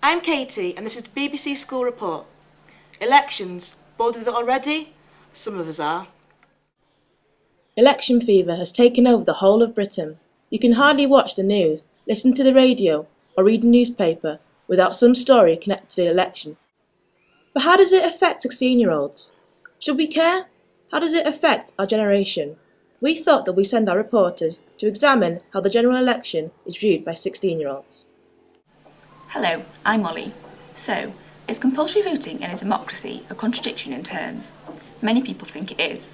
I'm Katie and this is the BBC School Report. Elections, bored with it already? Some of us are. Election fever has taken over the whole of Britain. You can hardly watch the news, listen to the radio or read a newspaper without some story connected to the election. But how does it affect 16-year-olds? Should we care? How does it affect our generation? We thought that we send our reporters to examine how the general election is viewed by 16-year-olds. Hello, I'm Molly. So, is compulsory voting in a democracy a contradiction in terms? Many people think it is.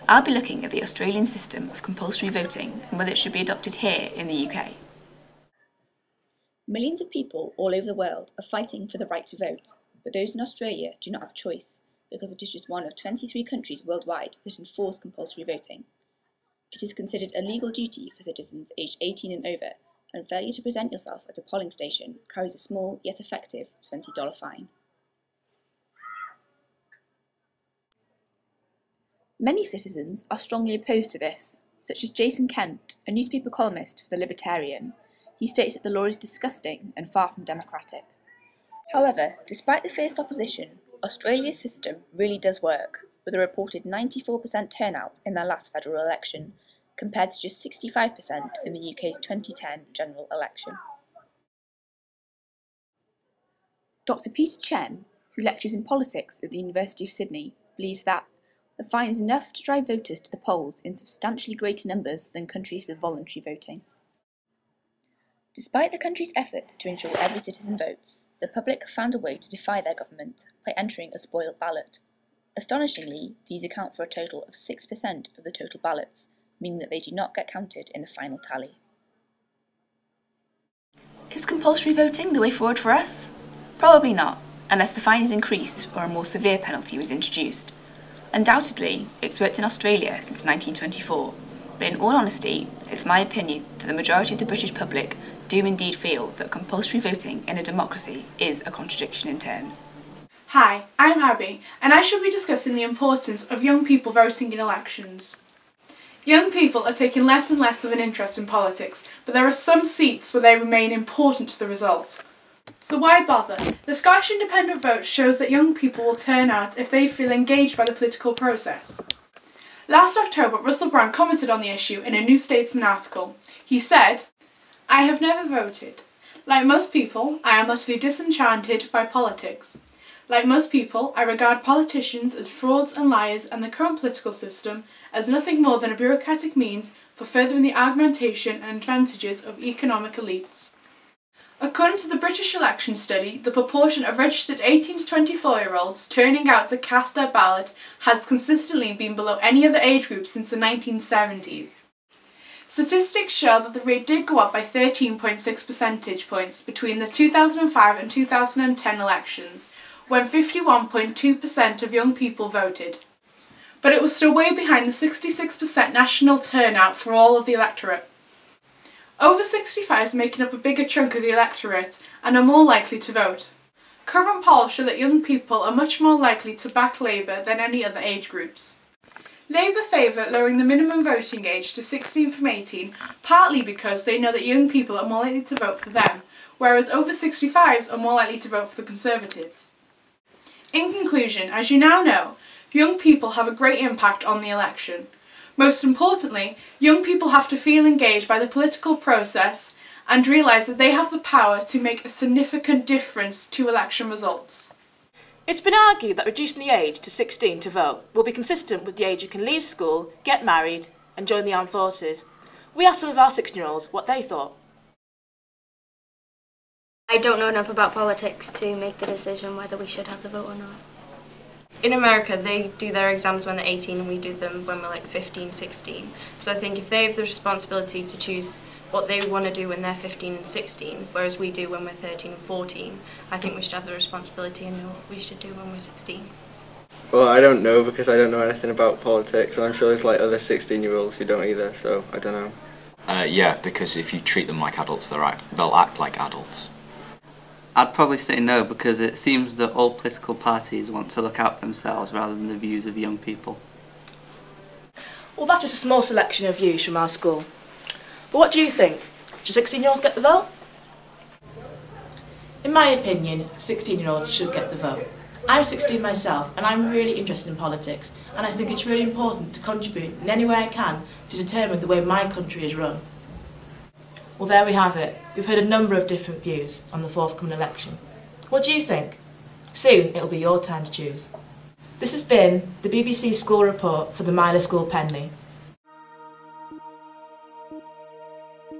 I'll be looking at the Australian system of compulsory voting and whether it should be adopted here in the UK. Millions of people all over the world are fighting for the right to vote, but those in Australia do not have a choice because it is just one of 23 countries worldwide that enforce compulsory voting. It is considered a legal duty for citizens aged 18 and over, and failure to present yourself at a polling station carries a small yet effective $20 fine. Many citizens are strongly opposed to this, such as Jason Kent, a newspaper columnist for The Libertarian. He states that the law is disgusting and far from democratic. However, despite the fierce opposition, Australia's system really does work, with a reported 94% turnout in their last federal election, compared to just 65% in the UK's 2010 general election. Dr. Peter Chen, who lectures in politics at the University of Sydney, believes that the fine is enough to drive voters to the polls in substantially greater numbers than countries with voluntary voting. Despite the country's effort to ensure every citizen votes, the public have found a way to defy their government by entering a spoiled ballot. Astonishingly, these account for a total of 6% of the total ballots, meaning that they do not get counted in the final tally. Is compulsory voting the way forward for us? Probably not, unless the fine is increased or a more severe penalty was introduced. Undoubtedly, it's worked in Australia since 1924, but in all honesty, it's my opinion that the majority of the British public do indeed feel that compulsory voting in a democracy is a contradiction in terms. Hi, I'm Abby, and I shall be discussing the importance of young people voting in elections. Young people are taking less and less of an interest in politics, but there are some seats where they remain important to the result. So why bother? The Scottish Independent vote shows that young people will turn out if they feel engaged by the political process. Last October, Russell Brand commented on the issue in a New Statesman article. He said, "I have never voted. Like most people, I am utterly disenchanted by politics. Like most people, I regard politicians as frauds and liars and the current political system as nothing more than a bureaucratic means for furthering the augmentation and advantages of economic elites." According to the British election study, the proportion of registered 18 to 24-year-olds turning out to cast their ballot has consistently been below any other age group since the 1970s. Statistics show that the rate did go up by 13.6 percentage points between the 2005 and 2010 elections, when 51.2% of young people voted. But it was still way behind the 66% national turnout for all of the electorate. Over 65s are making up a bigger chunk of the electorate and are more likely to vote. Current polls show that young people are much more likely to back Labour than any other age groups. Labour favour lowering the minimum voting age to 16 from 18, partly because they know that young people are more likely to vote for them, whereas over 65s are more likely to vote for the Conservatives. In conclusion, as you now know, young people have a great impact on the election. Most importantly, young people have to feel engaged by the political process and realise that they have the power to make a significant difference to election results. It's been argued that reducing the age to 16 to vote will be consistent with the age you can leave school, get married and join the armed forces. We asked some of our 16-year-olds what they thought. I don't know enough about politics to make the decision whether we should have the vote or not. In America, they do their exams when they're 18 and we do them when we're like 15, 16. So I think if they have the responsibility to choose what they want to do when they're 15 and 16, whereas we do when we're 13 and 14, I think we should have the responsibility and know what we should do when we're 16. Well, I don't know because I don't know anything about politics, and I'm sure there's like other 16-year-olds who don't either, so I don't know. Yeah, because if you treat them like adults, they'll act like adults. I'd probably say no, because it seems that all political parties want to look out for themselves rather than the views of young people. Well, that's just a small selection of views from our school. But what do you think? Should 16-year-olds get the vote? In my opinion, 16-year-olds should get the vote. I'm 16 myself and I'm really interested in politics, and I think it's really important to contribute in any way I can to determine the way my country is run. Well, there we have it. We've heard a number of different views on the forthcoming election. What do you think? Soon it'll be your time to choose. This has been the BBC School Report for the Maelor School Penley.